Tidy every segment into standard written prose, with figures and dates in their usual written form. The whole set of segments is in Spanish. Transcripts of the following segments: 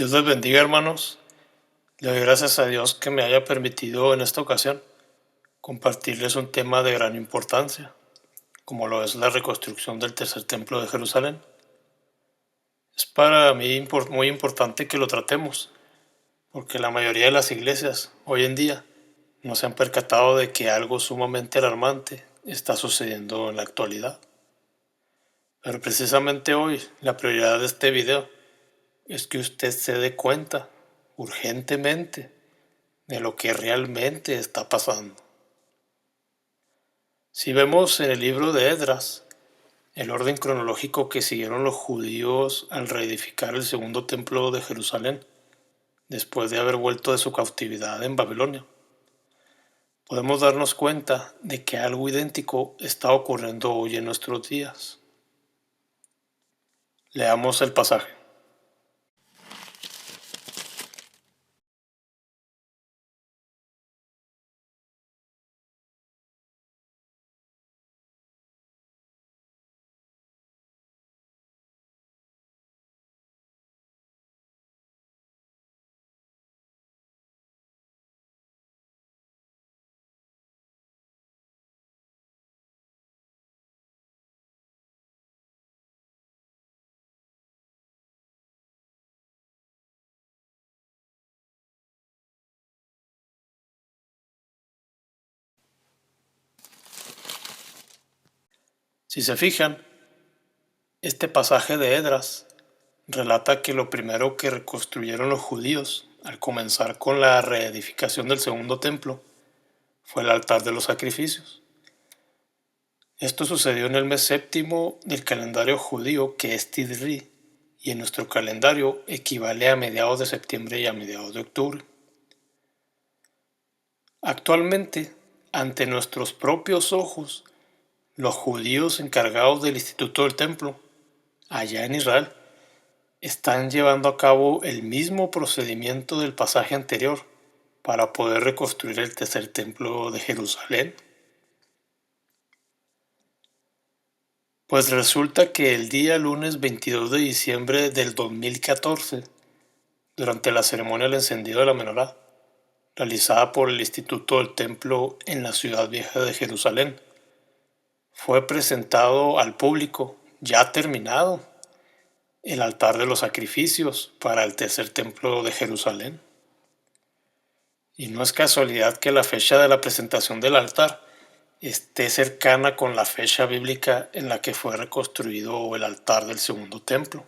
Dios les bendiga, hermanos. Le doy gracias a Dios que me haya permitido en esta ocasión compartirles un tema de gran importancia, como lo es la reconstrucción del tercer templo de Jerusalén. Es para mí muy importante que lo tratemos, porque la mayoría de las iglesias hoy en día no se han percatado de que algo sumamente alarmante está sucediendo en la actualidad. Pero precisamente hoy la prioridad de este video es que usted se dé cuenta urgentemente de lo que realmente está pasando. Si vemos en el libro de Esdras el orden cronológico que siguieron los judíos al reedificar el segundo templo de Jerusalén, después de haber vuelto de su cautividad en Babilonia, podemos darnos cuenta de que algo idéntico está ocurriendo hoy en nuestros días. Leamos el pasaje. Si se fijan, este pasaje de Esdras relata que lo primero que reconstruyeron los judíos al comenzar con la reedificación del segundo templo fue el altar de los sacrificios. Esto sucedió en el mes séptimo del calendario judío, que es Tidri, y en nuestro calendario equivale a mediados de septiembre y a mediados de octubre. Actualmente, ante nuestros propios ojos, los judíos encargados del Instituto del Templo, allá en Israel, están llevando a cabo el mismo procedimiento del pasaje anterior para poder reconstruir el tercer templo de Jerusalén. Pues resulta que el día lunes 22 de diciembre del 2014, durante la ceremonia del encendido de la menorá, realizada por el Instituto del Templo en la ciudad vieja de Jerusalén, fue presentado al público, ya terminado, el altar de los sacrificios para el tercer templo de Jerusalén. Y no es casualidad que la fecha de la presentación del altar esté cercana con la fecha bíblica en la que fue reconstruido el altar del segundo templo.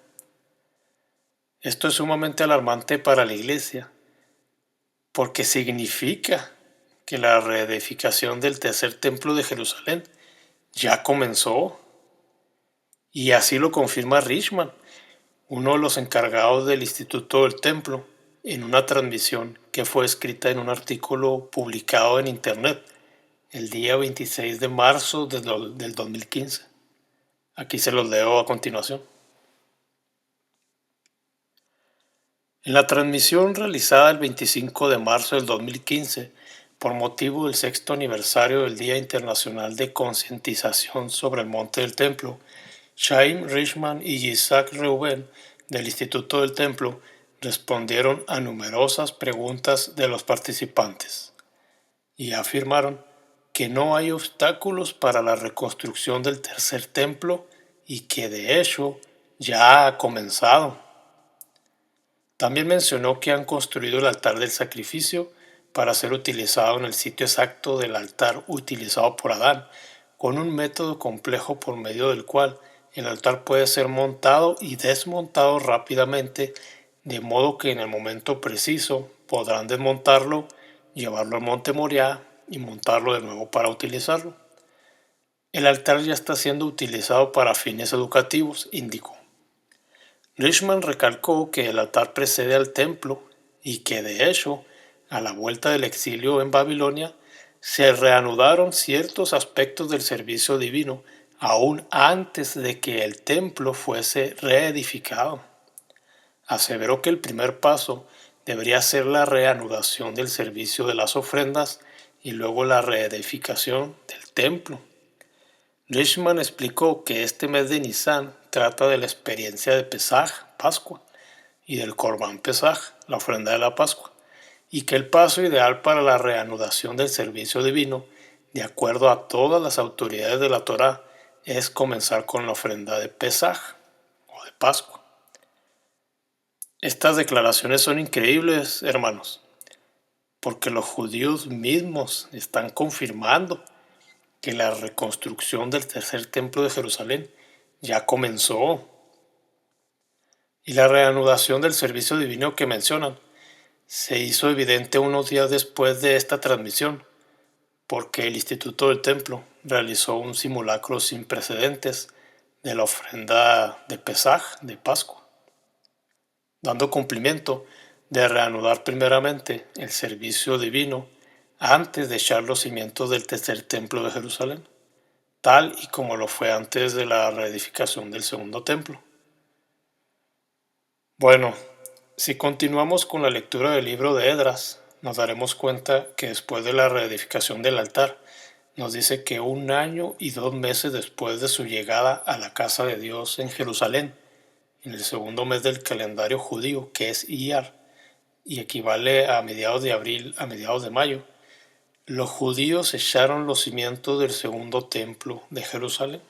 Esto es sumamente alarmante para la iglesia, porque significa que la reedificación del tercer templo de Jerusalén ya comenzó, y así lo confirma Richman, uno de los encargados del Instituto del Templo, en una transmisión que fue escrita en un artículo publicado en internet el día 26 de marzo del 2015. Aquí se los leo a continuación. En la transmisión realizada el 25 de marzo del 2015, por motivo del sexto aniversario del Día Internacional de Concientización sobre el Monte del Templo, Chaim Richman y Isaac Reuben del Instituto del Templo respondieron a numerosas preguntas de los participantes y afirmaron que no hay obstáculos para la reconstrucción del tercer templo y que de hecho ya ha comenzado. También mencionó que han construido el altar del sacrificio para ser utilizado en el sitio exacto del altar utilizado por Adán, con un método complejo por medio del cual el altar puede ser montado y desmontado rápidamente, de modo que en el momento preciso podrán desmontarlo, llevarlo al monte Moriah y montarlo de nuevo para utilizarlo. El altar ya está siendo utilizado para fines educativos, indicó. Richman recalcó que el altar precede al templo y que, de hecho, a la vuelta del exilio en Babilonia, se reanudaron ciertos aspectos del servicio divino aún antes de que el templo fuese reedificado. Aseveró que el primer paso debería ser la reanudación del servicio de las ofrendas y luego la reedificación del templo. Richman explicó que este mes de Nisan trata de la experiencia de Pesaj, Pascua, y del Corbán Pesaj, la ofrenda de la Pascua, y que el paso ideal para la reanudación del servicio divino, de acuerdo a todas las autoridades de la Torá, es comenzar con la ofrenda de Pesaj o de Pascua. Estas declaraciones son increíbles, hermanos, porque los judíos mismos están confirmando que la reconstrucción del tercer templo de Jerusalén ya comenzó. Y la reanudación del servicio divino que mencionan se hizo evidente unos días después de esta transmisión, porque el Instituto del Templo realizó un simulacro sin precedentes de la ofrenda de Pesaj, de Pascua, dando cumplimiento de reanudar primeramente el servicio divino antes de echar los cimientos del tercer templo de Jerusalén, tal y como lo fue antes de la reedificación del segundo templo. Bueno, si continuamos con la lectura del libro de Esdras, nos daremos cuenta que después de la reedificación del altar, nos dice que 1 año y 2 meses después de su llegada a la casa de Dios en Jerusalén, en el segundo mes del calendario judío, que es Iyar, y equivale a mediados de abril a mediados de mayo, los judíos echaron los cimientos del segundo templo de Jerusalén.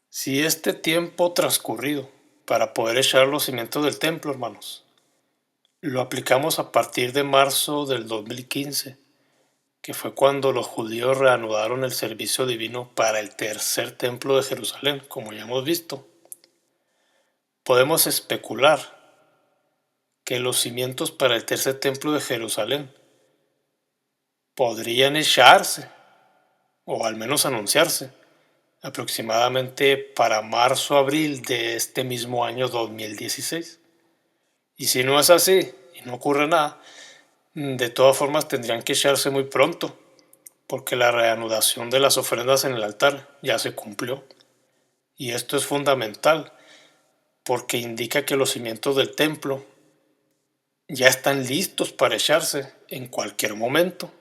Si este tiempo transcurrido para poder echar los cimientos del templo, hermanos, lo aplicamos a partir de marzo del 2015, que fue cuando los judíos reanudaron el servicio divino para el tercer templo de Jerusalén, como ya hemos visto, podemos especular que los cimientos para el tercer templo de Jerusalén podrían echarse, o al menos anunciarse, aproximadamente para marzo-abril de este mismo año 2016. Y si no es así y no ocurre nada, de todas formas tendrían que echarse muy pronto, porque la reanudación de las ofrendas en el altar ya se cumplió. Y esto es fundamental, porque indica que los cimientos del templo ya están listos para echarse en cualquier momento.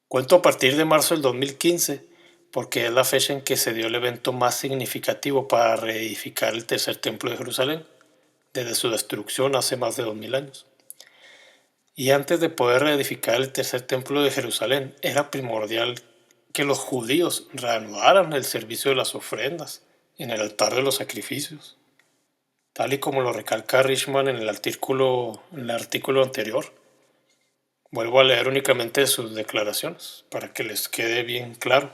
Cuento a partir de marzo del 2015, porque es la fecha en que se dio el evento más significativo para reedificar el tercer templo de Jerusalén, desde su destrucción hace más de 2000 años. Y antes de poder reedificar el tercer templo de Jerusalén, era primordial que los judíos reanudaran el servicio de las ofrendas en el altar de los sacrificios, tal y como lo recalca Richman en el artículo anterior. Vuelvo a leer únicamente sus declaraciones para que les quede bien claro.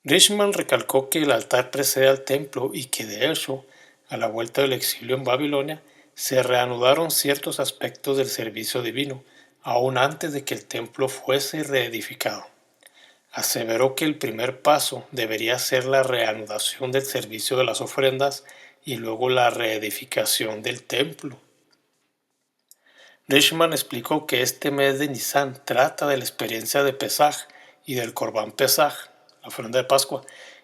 Richman recalcó que el altar precede al templo y que de hecho, a la vuelta del exilio en Babilonia, se reanudaron ciertos aspectos del servicio divino, aún antes de que el templo fuese reedificado. Aseveró que el primer paso debería ser la reanudación del servicio de las ofrendas y luego la reedificación del templo. Richman explicó que este mes de Nisan trata de la experiencia de Pesaj y del Corbán Pesaj, la ofrenda de Pascua,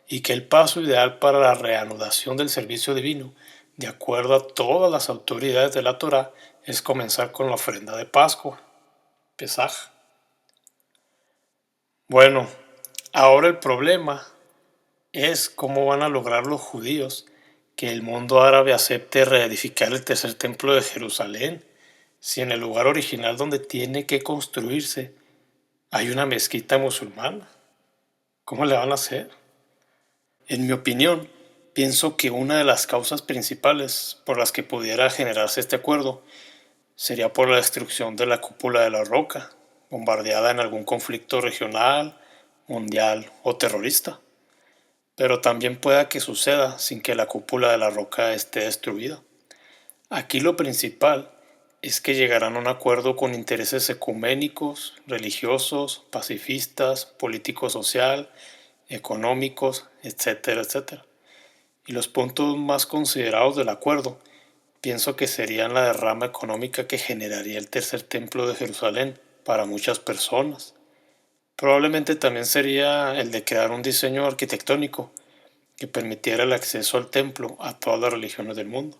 y que el paso ideal para la reanudación del servicio divino, de acuerdo a todas las autoridades de la Torá, es comenzar con la ofrenda de Pascua, Pesaj. Bueno, ahora el problema es cómo van a lograr los judíos que el mundo árabe acepte reedificar el tercer templo de Jerusalén, si en el lugar original donde tiene que construirse hay una mezquita musulmana. ¿Cómo le van a hacer? En mi opinión, pienso que una de las causas principales por las que pudiera generarse este acuerdo sería por la destrucción de la cúpula de la roca, bombardeada en algún conflicto regional mundial o terrorista, pero también pueda que suceda sin que la cúpula de la roca esté destruida. Aquí lo principal es que llegarán a un acuerdo con intereses ecuménicos, religiosos, pacifistas, político-social, económicos, etcétera, etcétera. Y los puntos más considerados del acuerdo pienso que serían la derrama económica que generaría el tercer templo de Jerusalén para muchas personas. Probablemente también sería el de crear un diseño arquitectónico que permitiera el acceso al templo a todas las religiones del mundo,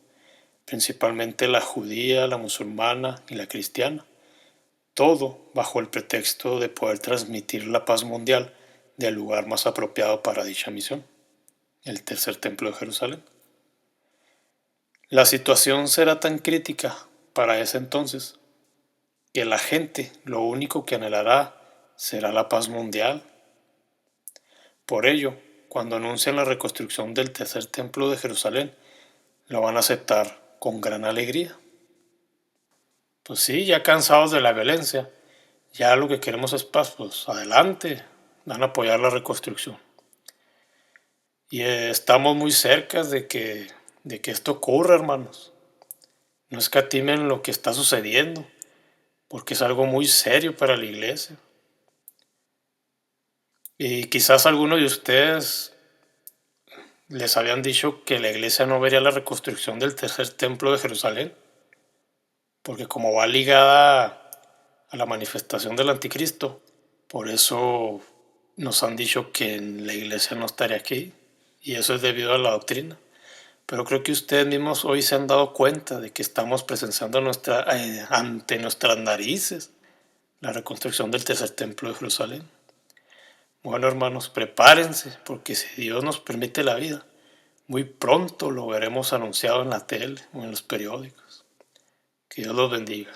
principalmente la judía, la musulmana y la cristiana, todo bajo el pretexto de poder transmitir la paz mundial del lugar más apropiado para dicha misión, el tercer templo de Jerusalén. La situación será tan crítica para ese entonces que la gente lo único que anhelará será la paz mundial. Por ello, cuando anuncian la reconstrucción del tercer templo de Jerusalén, lo van a aceptar con gran alegría. Pues sí, ya cansados de la violencia, ya lo que queremos es paz, pues adelante, van a apoyar la reconstrucción. Y estamos muy cerca de que esto ocurra, hermanos. No escatimen lo que está sucediendo, porque es algo muy serio para la iglesia. Y quizás algunos de ustedes les habían dicho que la iglesia no vería la reconstrucción del tercer templo de Jerusalén, porque como va ligada a la manifestación del anticristo, por eso nos han dicho que la iglesia no estaría aquí, y eso es debido a la doctrina. Pero creo que ustedes mismos hoy se han dado cuenta de que estamos presenciando ante nuestras narices la reconstrucción del tercer templo de Jerusalén. Bueno, hermanos, prepárense, porque si Dios nos permite la vida, muy pronto lo veremos anunciado en la tele o en los periódicos. Que Dios los bendiga.